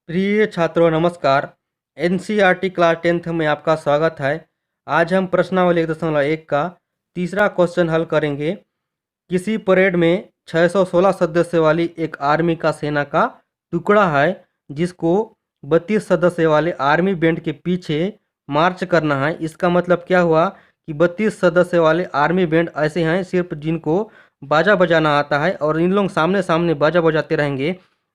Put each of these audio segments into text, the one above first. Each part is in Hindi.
प्रिय छात्रों नमस्कार। एनसीईआरटी क्लास 10th में आपका स्वागत है। आज हम प्रश्नावली 1.1 का तीसरा क्वेश्चन हल करेंगे। किसी परेड में 616 सदस्य वाली एक आर्मी का सेना का टुकड़ा है जिसको 32 सदस्य वाले आर्मी बैंड के पीछे मार्च करना है। इसका मतलब क्या हुआ कि 32 सदस्य वाले आर्मी बैंड ऐसे हैं सिर्फ जिनको बाजा बजाना आता है और इन लोग सामने सामने बाजा बजाते रहेंगे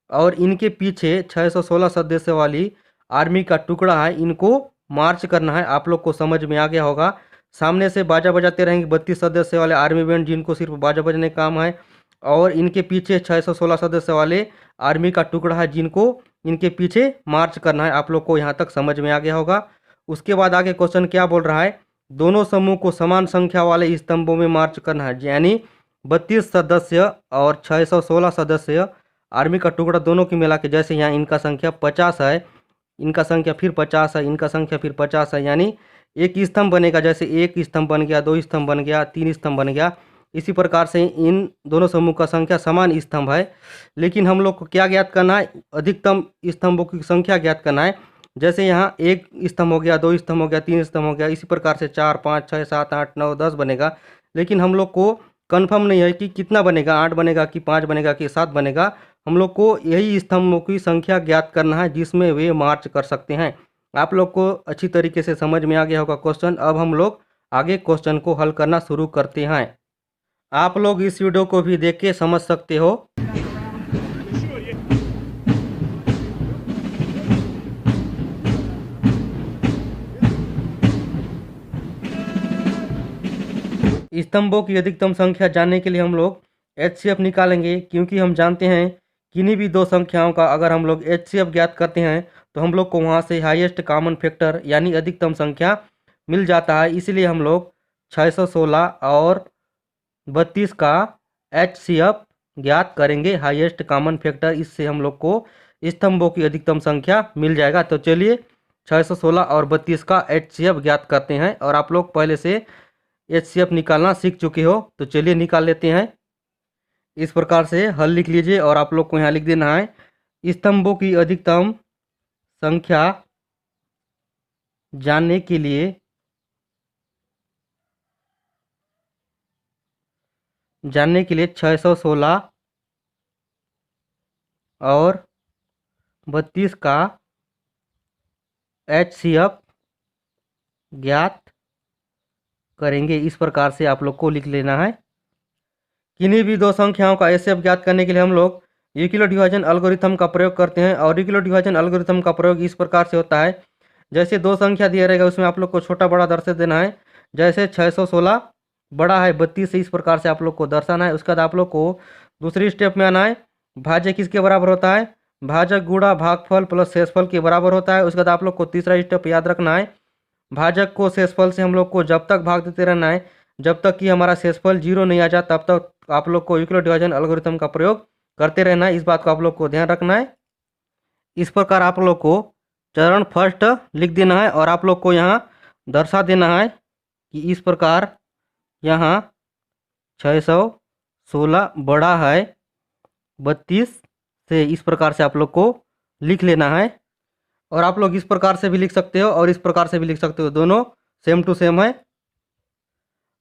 और इनके पीछे 616 सदस्य वाली आर्मी का टुकड़ा है, इनको मार्च करना है। आप लोग को समझ में आ गया होगा। सामने से बाजा बजाते रहेंगे 32 सदस्य वाले आर्मी बैंड जिनको सिर्फ बाजा बजने का काम है और इनके पीछे 616 सदस्य वाले आर्मी का टुकड़ा है जिनको इनके पीछे मार्च करना है। आप लोग को यहाँ तक समझ में आ गया होगा। उसके बाद आगे क्वेश्चन क्या बोल रहा है, दोनों समूह को समान संख्या वाले स्तंभों में मार्च करना है, यानी 32 सदस्य और 616 सदस्य आर्मी का टुकड़ा दोनों की मिला के, जैसे यहाँ इनका संख्या 50 है, इनका संख्या फिर 50 है, इनका संख्या फिर 50 है, यानी एक स्तंभ बनेगा। जैसे एक स्तंभ बन गया, दो स्तंभ बन गया, तीन स्तंभ बन गया। इसी प्रकार से इन दोनों समूह का संख्या समान स्तंभ है। लेकिन हम लोग को क्या ज्ञात करना है, अधिकतम स्तंभों की संख्या ज्ञात करना है। जैसे यहाँ एक स्तंभ हो गया, दो स्तंभ हो गया, तीन स्तंभ हो गया, इसी प्रकार से 4, 5, 6, 7, 8, 9, 10 बनेगा। लेकिन हम लोग को कन्फर्म नहीं है कि कितना बनेगा, 8 बनेगा कि 5 बनेगा कि 7 बनेगा। हम लोग को यही स्तंभों की संख्या ज्ञात करना है जिसमें वे मार्च कर सकते हैं। आप लोग को अच्छी तरीके से समझ में आ गया होगा क्वेश्चन। अब हम लोग आगे क्वेश्चन को हल करना शुरू करते हैं। आप लोग इस वीडियो को भी देख के समझ सकते हो। स्तंभों की अधिकतम संख्या जानने के लिए हम लोग एचसीएफ निकालेंगे, क्योंकि हम जानते हैं किन्हीं भी दो संख्याओं का अगर हम लोग एचसीएफ ज्ञात करते हैं तो हम लोग को वहाँ से हाईएस्ट कॉमन फैक्टर यानी अधिकतम संख्या मिल जाता है। इसलिए हम लोग 616 और 32 का एचसीएफ ज्ञात करेंगे, हाईएस्ट कॉमन फैक्टर। इससे हम लोग को स्तंभों की अधिकतम संख्या मिल जाएगा। तो चलिए 616 और 32 का एचसीएफ ज्ञात करते हैं। और आप लोग पहले से एचसीएफ निकालना सीख चुके हो, तो चलिए निकाल लेते हैं। इस प्रकार से हल लिख लीजिए और आप लोग को यहाँ लिख देना है, स्तंभों की अधिकतम संख्या जानने के लिए जानने के लिए 616 और 32 का एचसीएफ ज्ञात करेंगे। इस प्रकार से आप लोग को लिख लेना है। किन्हीं भी दो संख्याओं का एचसीएफ ज्ञात करने के लिए हम लोग यूक्लिड डिवीजन एल्गोरिथम का प्रयोग करते हैं। और यूक्लिड डिवीजन एल्गोरिथम का प्रयोग इस प्रकार से होता है, जैसे दो संख्या दिया रहेगा उसमें आप लोग को छोटा बड़ा दर्शा देना है। जैसे 616 बड़ा है 32 से, इस प्रकार से आप लोग को दर्शाना है। उसके बाद आप लोग को दूसरी स्टेप में आना है। भाज्य किसके बराबर होता है, भाजक गुणा भागफल प्लस शेषफल के बराबर होता है। उसके बाद आप लोग को तीसरा स्टेप याद रखना है, भाजक को शेषफल से हम लोग को जब तक भाग देते रहना है जब तक कि हमारा शेषफल 0 नहीं आ जाए, तब तक आप लोग को यूक्लिड डिवीजन एल्गोरिथम का प्रयोग करते रहना है। इस बात को आप लोग को ध्यान रखना है। इस प्रकार आप लोग को चरण फर्स्ट लिख देना है और आप लोग को यहाँ दर्शा देना है कि इस प्रकार यहाँ 616 बड़ा है 32 से, इस प्रकार से आप लोग को लिख लेना है। और आप लोग इस प्रकार से भी लिख सकते हो और इस प्रकार से भी लिख सकते हो, दोनों सेम टू सेम है।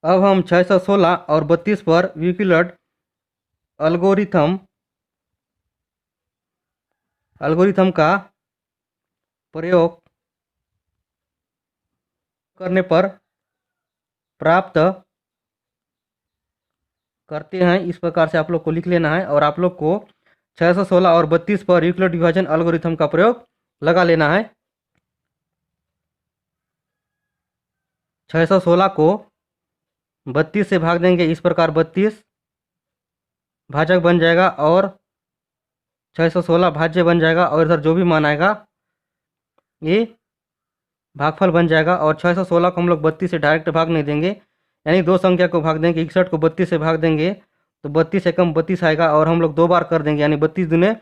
अब हम 616 और 32 पर यूक्लिड एल्गोरिथम का प्रयोग करने पर प्राप्त करते हैं। इस प्रकार से आप लोग को लिख लेना है और आप लोग को 616 और 32 पर यूक्लिड डिवीजन एल्गोरिथम का प्रयोग लगा लेना है। 616 को 32 से भाग देंगे, इस प्रकार 32 भाजक बन जाएगा और 616 भाज्य बन जाएगा और इधर जो भी मान आएगा ये भागफल बन जाएगा। और 616 को हम लोग 32 से डायरेक्ट भाग नहीं देंगे, यानी दो संख्या को भाग देंगे। 61 को 32 से भाग देंगे तो 32 एकम 32 आएगा और हम लोग दो बार कर देंगे, यानी 32 दूने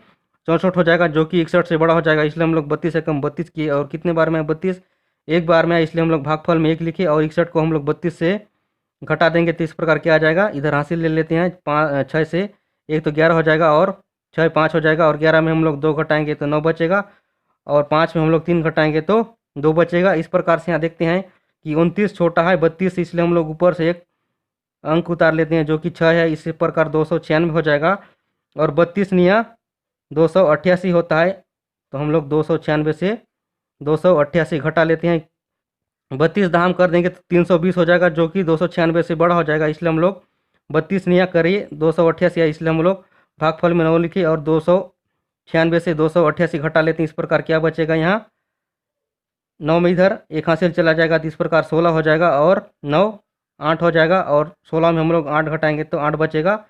64 हो जाएगा जो कि 61 से बड़ा हो जाएगा। इसलिए हम लोग 32 एकम 32 किए और कितने बार में 32 एक बार में, इसलिए हम लोग भागफल में 1 लिखे और 61 को हम लोग 32 से घटा देंगे तो इस प्रकार क्या आ जाएगा, इधर हासिल ले लेते हैं 6 से 1 तो 11 हो जाएगा और 6 5 हो जाएगा और 11 में हम लोग 2 घटाएंगे तो 9 बचेगा। और 5 में हम लोग 3 घटाएंगे तो 2 बचेगा। इस प्रकार से यहाँ देखते हैं कि 29 छोटा है 32 से, इसलिए हम लोग ऊपर से एक अंक उतार लेते हैं जो कि 6 है। इसी प्रकार 296 हो जाएगा। और 32 निया 288 होता है, तो हम लोग 296 से 288 घटा लेते हैं। 32 दाम कर देंगे तो 320 हो जाएगा, जो कि 296 से बड़ा हो जाएगा। इसलिए हम लोग 32 निया करिए 288 है, इसलिए हम लोग भागफल में 9 लिखिए और 296 से 288 घटा लेते हैं। इस प्रकार क्या बचेगा, यहाँ 9 में इधर एक हासिल चला जाएगा, तो इस प्रकार 16 हो जाएगा और 9 8 हो जाएगा। और 16 में हम लोग 8 घटाएंगे तो 8 बचेगा।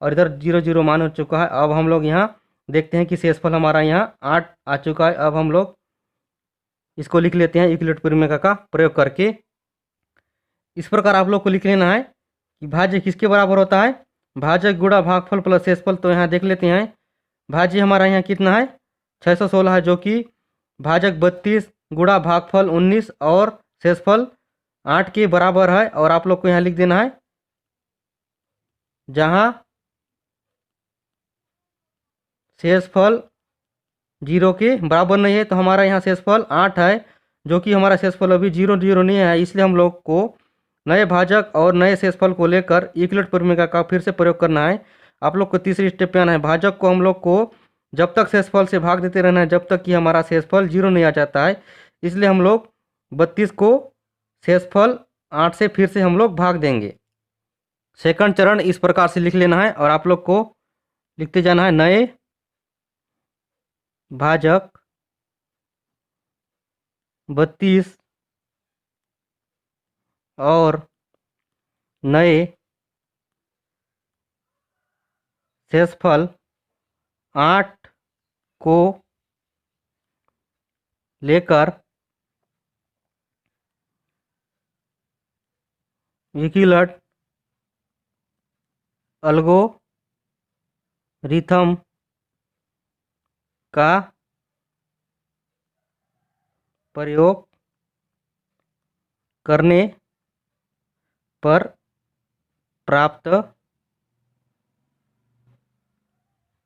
और इधर 0 0 मान हो चुका है। अब हम लोग यहाँ देखते हैं कि शेषफल हमारा यहाँ 8 आ चुका है। अब हम लोग इसको लिख लेते हैं यूक्लिड परिमेय का प्रयोग करके। इस प्रकार आप लोग को लिख लेना है कि भाज्य किसके बराबर होता है, भाजक गुणा भागफल प्लस शेषफल। तो यहाँ देख लेते हैं भाज्य हमारा यहाँ कितना है 616 है, जो कि भाजक 32 गुणा भागफल 19 और शेषफल 8 के बराबर है। और आप लोग को यहाँ लिख देना है, जहाँ शेषफल 0 के बराबर नहीं है, तो हमारा यहाँ शेषफल 8 है, जो कि हमारा शेषफल अभी 0 0 नहीं है। इसलिए हम लोग को नए भाजक और नए शेषफल को लेकर यूक्लिड परिमेय का फिर से प्रयोग करना है। आप लोग को तीसरी स्टेप पे आना है। भाजक को हम लोग को जब तक शेषफल से भाग देते रहना है जब तक कि हमारा शेषफल 0 नहीं आ जाता है। इसलिए हम लोग 32 को शेषफल 8 से फिर से हम लोग भाग देंगे। सेकंड चरण इस प्रकार से लिख लेना है और आप लोग को लिखते जाना है, नए भाजक 32 और नए शेषफल 8 को लेकर यूक्लिड एल्गोरिथम का प्रयोग करने पर प्राप्त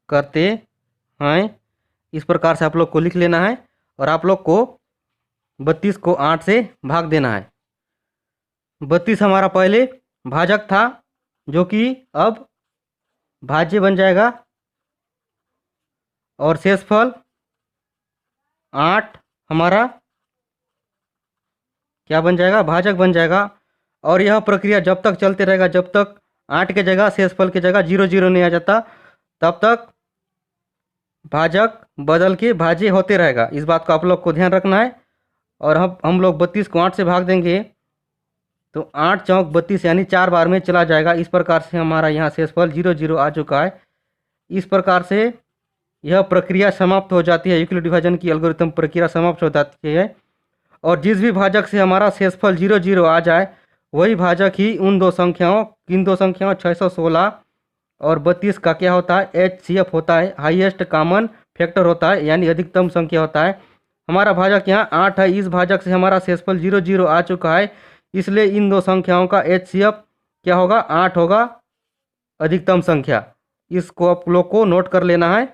करते हैं। इस प्रकार से आप लोग को लिख लेना है और आप लोग को 32 को 8 से भाग देना है। 32 हमारा पहले भाजक था, जो कि अब भाज्य बन जाएगा। और शेषफल 8 हमारा क्या बन जाएगा, भाजक बन जाएगा। और यह प्रक्रिया जब तक चलते रहेगा जब तक 8 के जगह शेषफल के जगह 0 0 नहीं आ जाता, तब तक भाजक बदल के भाज्य होते रहेगा। इस बात को आप लोग को ध्यान रखना है। और हम लोग 32 को 8 से भाग देंगे तो 8 चौक 32 यानी 4 बार में चला जाएगा। इस प्रकार से हमारा यहाँ शेषफल 0 0 आ चुका है। इस प्रकार से यह प्रक्रिया समाप्त हो जाती है, यूक्लिड डिवीजन की एल्गोरिथम प्रक्रिया समाप्त हो जाती है। और जिस भी भाजक से हमारा शेषफल 0 0 आ जाए वही भाजक ही उन दो संख्याओं 616 और 32 का क्या होता है, HCF होता है, हाईएस्ट कॉमन फैक्टर होता है, यानी अधिकतम संख्या होता है। हमारा भाजक यहाँ 8 है। इस भाजक से हमारा शेषफल 0 0 आ चुका है, इसलिए इन दो संख्याओं का HCF क्या होगा, 8 होगा, अधिकतम संख्या। इसको आप लोग को नोट कर लेना है।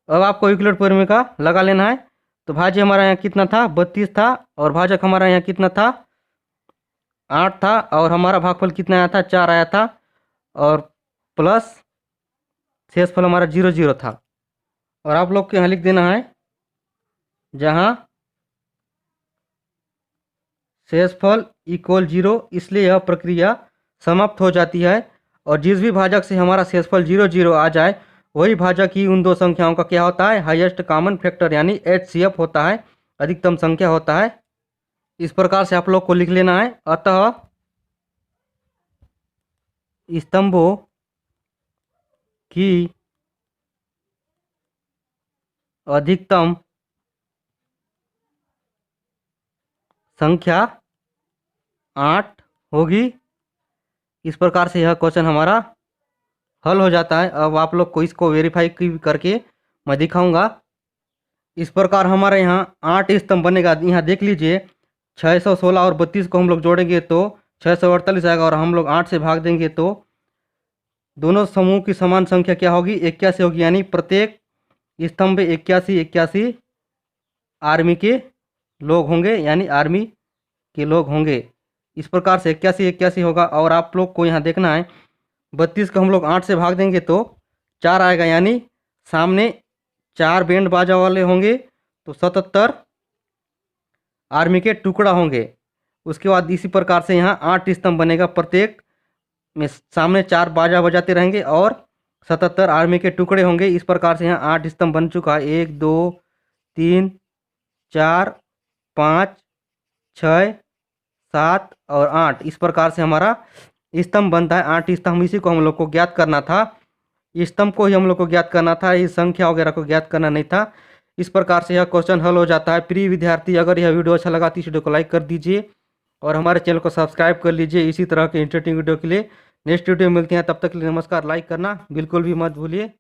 अब आपको यूक्लिड परिमेय का लगा लेना है। तो भाज्य हमारा यहाँ कितना था, 32 था, और भाजक हमारा यहाँ कितना था, 8 था, और हमारा भागफल कितना आया था, 4 आया था, और प्लस शेषफल हमारा 0 0 था। और आप लोग को यहाँ लिख देना है, जहाँ शेषफल इक्वल 0, इसलिए यह प्रक्रिया समाप्त हो जाती है। और जिस भी भाजक से हमारा शेषफल 0 0 आ जाए वही भाजक ही उन दो संख्याओं का क्या होता है, हाईएस्ट कॉमन फैक्टर यानी HCF होता है, अधिकतम संख्या होता है। इस प्रकार से आप लोग को लिख लेना है। अतः स्तंभों की अधिकतम संख्या 8 होगी। इस प्रकार से यह क्वेश्चन हमारा हल हो जाता है। अब आप लोग को इसको वेरीफाई करके मैं दिखाऊंगा। इस प्रकार हमारे यहाँ 8 स्तंभ बनेगा। यहाँ देख लीजिए 616 और 32 को हम लोग जोड़ेंगे तो 648 आएगा, और हम लोग 8 से भाग देंगे तो दोनों समूह की समान संख्या क्या होगी, 81 होगी। यानी प्रत्येक स्तंभ 81 81 आर्मी के लोग होंगे, यानी आर्मी के लोग होंगे। इस प्रकार से 81 होगा। और आप लोग को यहाँ देखना है 32 को हम लोग 8 से भाग देंगे तो 4 आएगा, यानी सामने 4 बैंड बाजा वाले होंगे तो 77 आर्मी के टुकड़ा होंगे। उसके बाद इसी प्रकार से यहाँ 8 स्तंभ बनेगा, प्रत्येक में सामने 4 बाजा बजाते रहेंगे और 77 आर्मी के टुकड़े होंगे। इस प्रकार से यहाँ 8 स्तंभ बन चुका है। 1 2 3 4 5 6 7 और 8। इस प्रकार से हमारा स्तंभ बनता है। 8 स्तंभ, इसी को हम लोग को ज्ञात करना था। स्तंभ को ही हम लोग को ज्ञात करना था, इस संख्या वगैरह को ज्ञात करना नहीं था। इस प्रकार से यह क्वेश्चन हल हो जाता है। प्रिय विद्यार्थी, अगर यह वीडियो अच्छा लगा तो इस वीडियो को लाइक कर दीजिए और हमारे चैनल को सब्सक्राइब कर लीजिए इसी तरह के इंटरेस्टिंग वीडियो के लिए। नेक्स्ट वीडियो मिलते हैं, तब तक के लिए नमस्कार। लाइक करना बिल्कुल भी मत भूलिए।